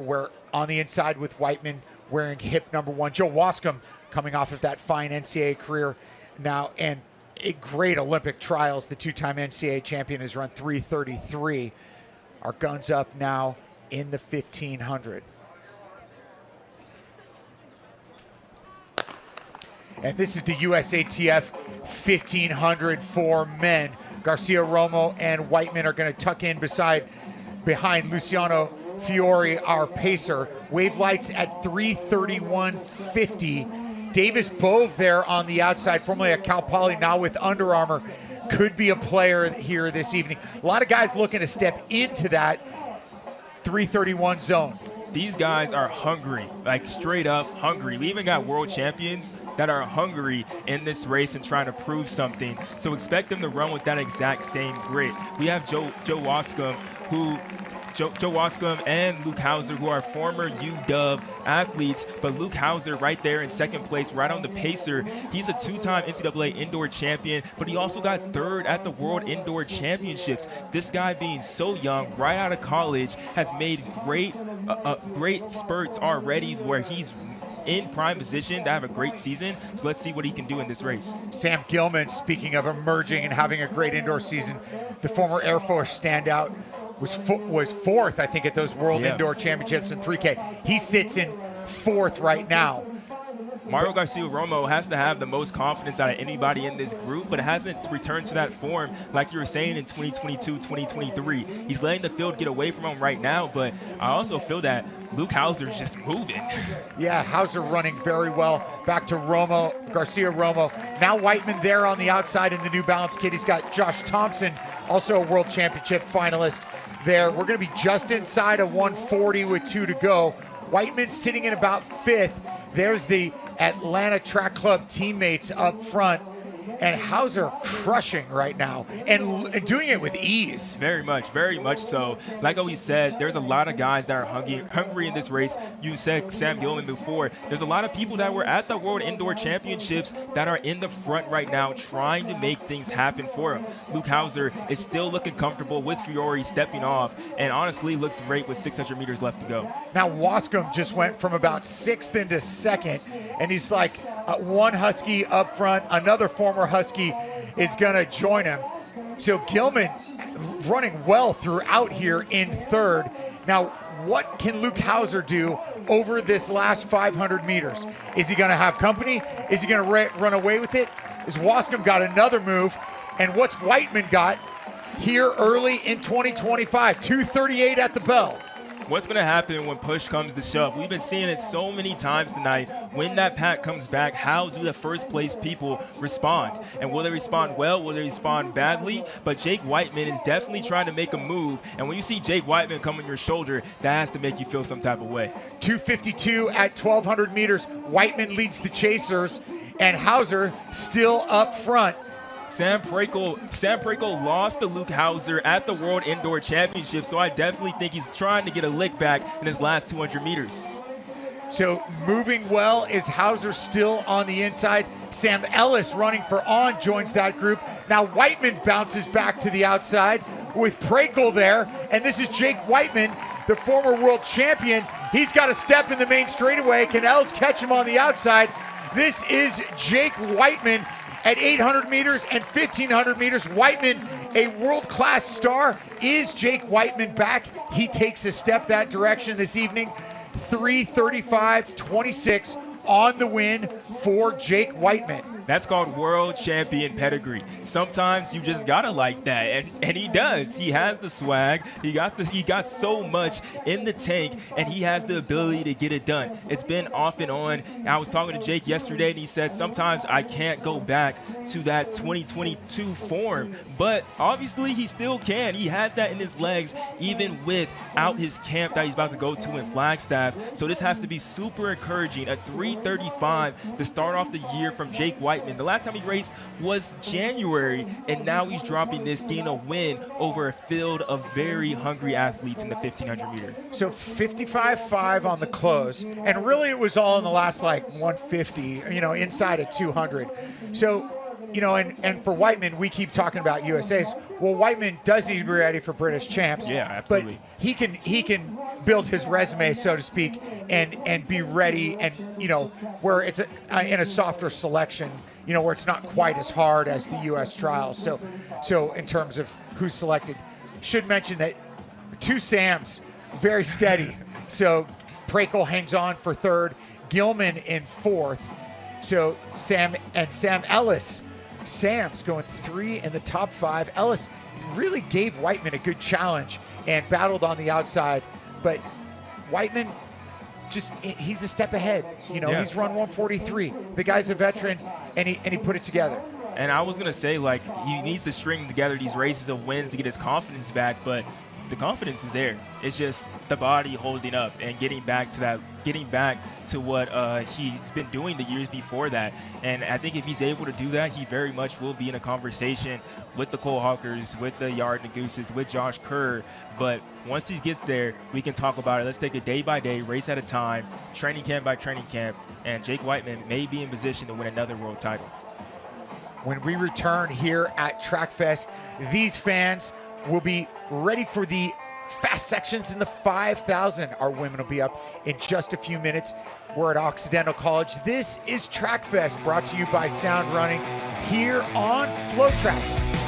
We're on the inside with Wightman wearing hip number 1. Joe Wascom coming off of that fine NCAA career now and a great Olympic trials. The 2-time NCAA champion has run 3:33. Our guns up now in the 1500. And this is the USATF 1500 for men. Garcia Romo and Wightman are going to tuck in behind Luciano Fiore, our pacer. Wave lights at 3:31.50. Davis Bove there on the outside, formerly at Cal Poly, now with Under Armour, could be a player here this evening. A lot of guys looking to step into that 3:31 zone. These guys are hungry, like straight up hungry. We even got world champions that are hungry in this race and trying to prove something. So expect them to run with that exact same grit. We have Joe Wascom, Joe Wascom and Luke Hauser, who are former UW athletes, but Luke Hauser right there in second place, right on the pacer. He's a 2-time NCAA indoor champion, but he also got 3rd at the World Indoor Championships. This guy, being so young, right out of college, has made great spurts already where he's in prime position to have a great season. So let's see what he can do in this race. Sam Gilman, speaking of emerging and having a great indoor season, the former Air Force standout, was 4th, I think, at those World Indoor Championships in 3K. He sits in 4th right now. Mario Garcia Romo has to have the most confidence out of anybody in this group, but hasn't returned to that form like you were saying in 2022, 2023. He's letting the field get away from him right now, but I also feel that Luke Hauser is just moving. Yeah, Hauser running very well. Back to Romo, Garcia Romo. Now Wightman there on the outside in the New Balance kit. He's got Josh Thompson, also a World Championship finalist there. We're going to be just inside of 140 with 2 to go. Wightman sitting in about 5th. There's the Atlanta Track Club teammates up front, and Hauser crushing right now and doing it with ease. Very much so. Like we said, there's a lot of guys that are hungry in this race. You said Sam Gilman before. There's a lot of people that were at the World Indoor Championships that are in the front right now trying to make things happen for him. Luke Hauser is still looking comfortable with Fiore stepping off, and honestly looks great with 600 meters left to go. Now Wascom just went from about 6th into 2nd, and he's like one Husky up front. Another former Husky is going to join him. So Gilman running well throughout here in 3rd. Now, what can Luke Hauser do over this last 500 meters? Is he going to have company? Is he going to run away with it? Is Wascom got another move? And what's Wightman got here early in 2025? 2:38 at the bell. What's going to happen when push comes to shove? We've been seeing it so many times tonight. When that pack comes back, how do the first place people respond? And will they respond well? Will they respond badly? But Jake Wightman is definitely trying to make a move. And when you see Jake Wightman come on your shoulder, that has to make you feel some type of way. 2:52 at 1,200 meters. Wightman leads the chasers, and Hauser still up front. Sam Prakel lost to Luke Hauser at the World Indoor Championship, so I definitely think he's trying to get a lick back in his last 200 meters. So moving well is Hauser still on the inside. Sam Ellis running for On joins that group. Now Wightman bounces back to the outside with Prakel there, and this is Jake Wightman, the former world champion. He's got a step in the main straightaway. Can Ellis catch him on the outside? This is Jake Wightman at 800 meters and 1,500 meters. Wightman, a world-class star. Is Jake Wightman back? He takes a step that direction this evening. 3:35.26 on the win for Jake Wightman. That's called world champion pedigree. Sometimes you just gotta like that, and he does. He has the swag. He got so much in the tank, and he has the ability to get it done. It's been off and on. I was talking to Jake yesterday, and he said sometimes I can't go back to that 2022 form, but obviously he still can. He has that in his legs, even without his camp that he's about to go to in Flagstaff. So this has to be super encouraging. A 3:35 to start off the year from Jake Wightman. The last time he raced was January, and now he's dropping this, getting a win over a field of very hungry athletes in the 1,500 meter. So 55.5 on the close, and really it was all in the last like 150, inside of 200. So, and for Wightman, we keep talking about USA's. Well, Wightman does need to be ready for British champs. Yeah, absolutely. But he can build his resume, so to speak, and be ready, and where it's in a softer selection, where it's not quite as hard as the U.S. trials. So in terms of who's selected, should mention that two Sams, very steady. So Prakel hangs on for third, Gilman in fourth. So Sam Ellis, Sam's going 3 in the top 5. Ellis really gave Wightman a good challenge and battled on the outside, but Wightman he's a step ahead. He's run 143. The guy's a veteran, and he put it together. And I was gonna say, like, he needs to string together these races of wins to get his confidence back, but the confidence is there. It's just the body holding up and getting back to what he's been doing the years before that. And I think if he's able to do that, he very much will be in a conversation with the Cole Hawkers, with the Yard Negooses, with Josh Kerr. But once he gets there, we can talk about it. Let's take it day by day, race at a time, training camp by training camp, and Jake Wightman may be in position to win another world title. When we return here at Track Fest, these fans will be ready for the fast sections in the 5,000. Our women will be up in just a few minutes. We're at Occidental College. This is Track Fest, brought to you by Sound Running here on FloTrack.